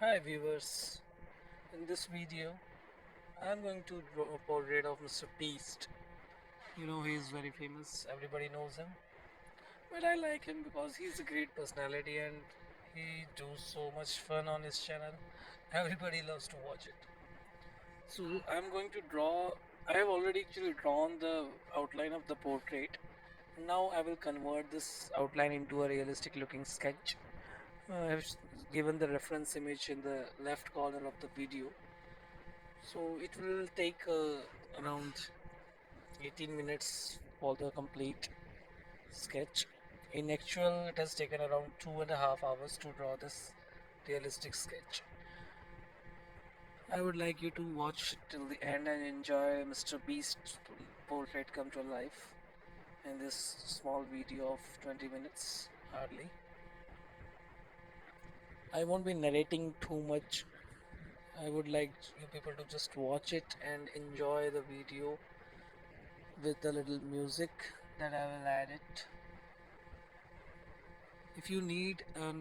Hi viewers, in this video I'm going to draw a portrait of Mr. Beast. You know he is very famous, everybody knows him. But I like him because he's a great personality and he do so much fun on his channel. Everybody loves to watch it. So I'm going to draw, I have already actually drawn the outline of the portrait. Now I will convert this outline into a realistic looking sketch. I have given the reference image in the left corner of the video. So it will take around 18 minutes for the complete sketch. In actual, it has taken around 2.5 hours to draw this realistic sketch. I would like you to watch till the end and enjoy Mr. Beast's portrait come to life in this small video of 20 minutes hardly. I won't be narrating too much. I would like you people to just watch it and enjoy the video with the little music that I will add it. If you need a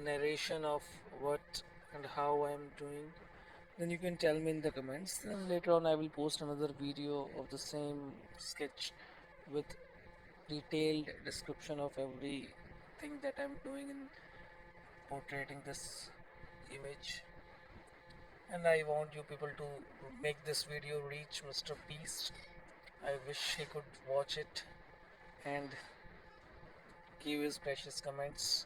narration of what and how I am doing, then you can tell me in the comments. Then later on I will post another video of the same sketch with detailed description of everything that I'm doing in portraying this image. And I want you people to make this video reach Mr. Beast. I wish he could watch it and give his precious comments.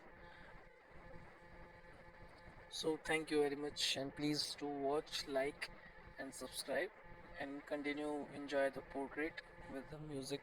So thank you very much, and please do watch, like and subscribe, and continue enjoy the portrait with the music.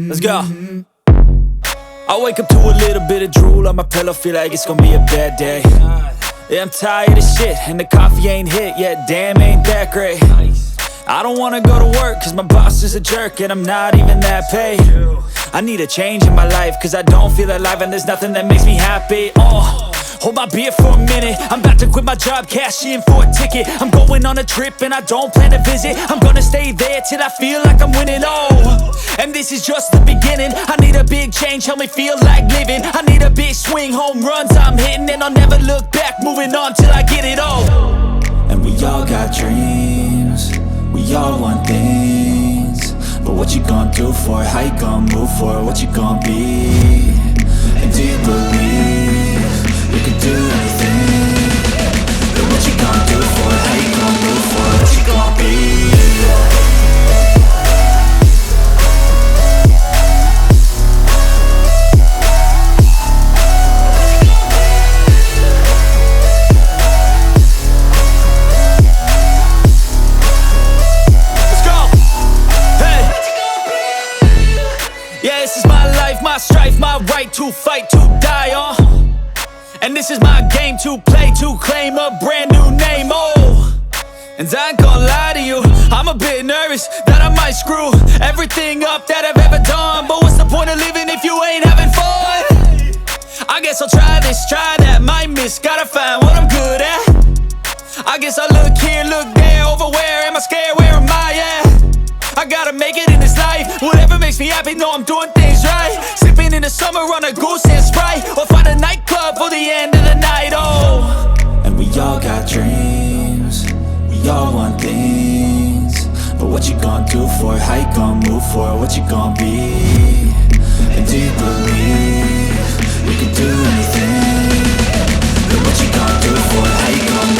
Let's go. I wake up to a little bit of drool on my pillow, feel like it's gonna be a bad day. Yeah, I'm tired of shit, and the coffee ain't hit yet, damn, ain't that great. I don't wanna go to work, cause my boss is a jerk, and I'm not even that paid. I need a change in my life, cause I don't feel alive, and there's nothing that makes me happy. Hold my beer for a minute, I'm about to quit my job, cash in for a ticket. I'm going on a trip and I don't plan to visit. I'm gonna stay there till I feel like I'm winning, and this is just the beginning. I need a big change, help me feel like living. I need a big swing, home runs I'm hitting, and I'll never look back, moving on till I get it all. And we all got dreams, we all want things, but what you gonna do for it? How you gonna move for it? What you gonna be? And do you believe you can do anything? But what you gonna do for it? How you gonna move for it? What you gonna be? Let's go! Hey! Yeah, this is my life, my strife, my right to fight, to die on. And this is my game to play, to claim a brand new name, And I ain't gonna lie to you, I'm a bit nervous that I might screw everything up that I've ever done. But what's the point of living if you ain't having fun? I guess I'll try this, try that, might miss, gotta find what I'm good at. I guess I look here, look there, over where am I scared, where am I at? I gotta make it in this life, whatever makes me happy, know I'm doing things right. Sipping in the summer on a goose and Sprite, or find a nightclub for the end of the night, And we all got dreams, we all want things, but what you gonna do for it? How you gonna move for it? What you gonna be? And do you believe you can do anything? But what you gonna do for it? How you gonna